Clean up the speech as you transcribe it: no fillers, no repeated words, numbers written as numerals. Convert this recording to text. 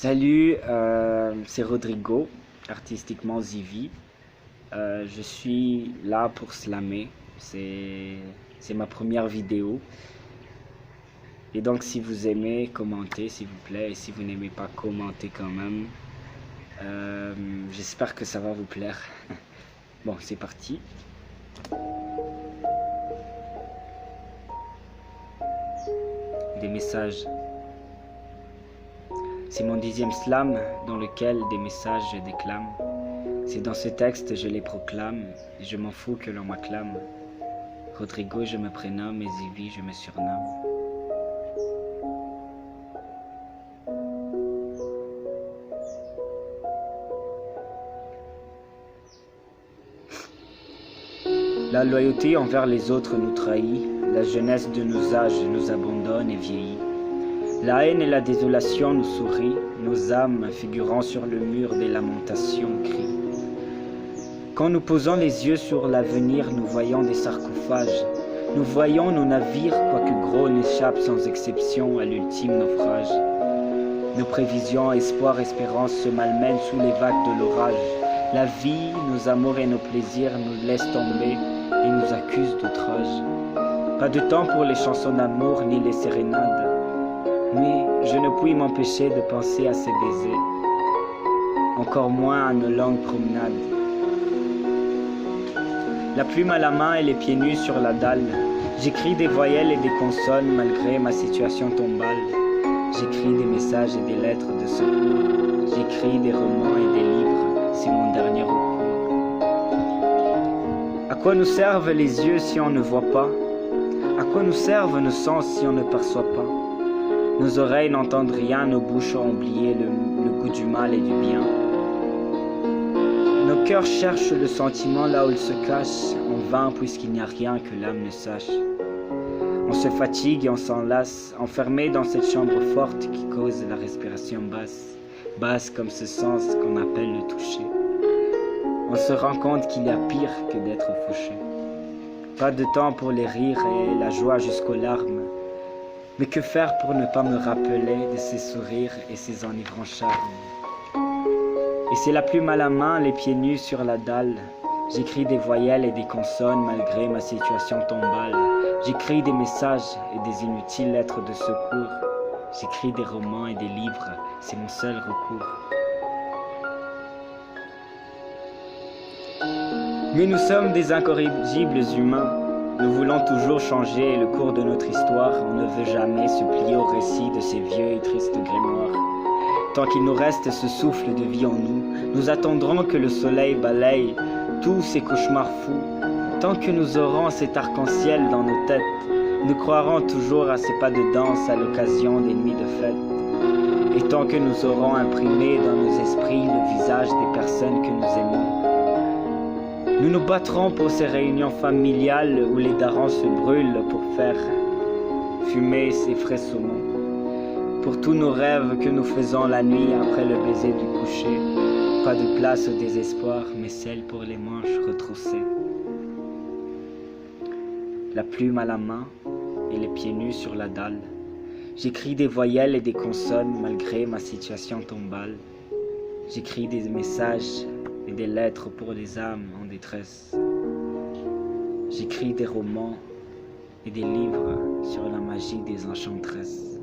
Salut, c'est Rodrigo, artistiquement Zivi. Je suis là pour slammer. C'est ma première vidéo. Et donc si vous aimez, commentez s'il vous plaît. Et si vous n'aimez pas, commentez quand même. J'espère que ça va vous plaire. Bon, c'est parti. Des messages. C'est mon 10e slam dans lequel des messages je déclame. C'est dans ce texte je les proclame, et je m'en fous que l'on m'acclame. Rodrigo je me prénomme et Zivi je me surnomme. La loyauté envers les autres nous trahit, la jeunesse de nos âges nous abandonne et vieillit. La haine et la désolation nous sourient, nos âmes figurant sur le mur des lamentations crient. Quand nous posons les yeux sur l'avenir, nous voyons des sarcophages. Nous voyons nos navires, quoique gros, n'échappent sans exception à l'ultime naufrage. Nos prévisions, espoirs, espérances se malmènent sous les vagues de l'orage. La vie, nos amours et nos plaisirs nous laissent tomber et nous accusent d'outrage. Pas de temps pour les chansons d'amour ni les sérénades. Mais je ne puis m'empêcher de penser à ces baisers, encore moins à nos longues promenades. La plume à la main et les pieds nus sur la dalle, j'écris des voyelles et des consonnes malgré ma situation tombale. J'écris des messages et des lettres de secours, j'écris des romans et des livres, c'est mon dernier recours. À quoi nous servent les yeux si on ne voit pas? À quoi nous servent nos sens si on ne perçoit pas? Nos oreilles n'entendent rien, nos bouches ont oublié le goût du mal et du bien. Nos cœurs cherchent le sentiment là où il se cache, en vain puisqu'il n'y a rien que l'âme ne sache. On se fatigue et on s'enlace, enfermé dans cette chambre forte qui cause la respiration basse, basse comme ce sens qu'on appelle le toucher. On se rend compte qu'il y a pire que d'être fauché. Pas de temps pour les rires et la joie jusqu'aux larmes. Mais que faire pour ne pas me rappeler de ces sourires et ces enivrants charmes? Et c'est la plume à la main, les pieds nus sur la dalle. J'écris des voyelles et des consonnes malgré ma situation tombale. J'écris des messages et des inutiles lettres de secours. J'écris des romans et des livres, c'est mon seul recours. Mais nous sommes des incorrigibles humains. Nous voulons toujours changer le cours de notre histoire, on ne veut jamais se plier au récit de ces vieux et tristes grimoires. Tant qu'il nous reste ce souffle de vie en nous, nous attendrons que le soleil balaye tous ces cauchemars fous. Tant que nous aurons cet arc-en-ciel dans nos têtes, nous croirons toujours à ces pas de danse à l'occasion des nuits de fête. Et tant que nous aurons imprimé dans nos esprits le visage des personnes que nous aimons, nous nous battrons pour ces réunions familiales où les darons se brûlent pour faire fumer ces frais saumons. Pour tous nos rêves que nous faisons la nuit après le baiser du coucher, pas de place au désespoir, mais celle pour les manches retroussées. La plume à la main et les pieds nus sur la dalle, j'écris des voyelles et des consonnes malgré ma situation tombale. J'écris des messages et des lettres pour les âmes en détresse. J'écris des romans et des livres sur la magie des enchantresses.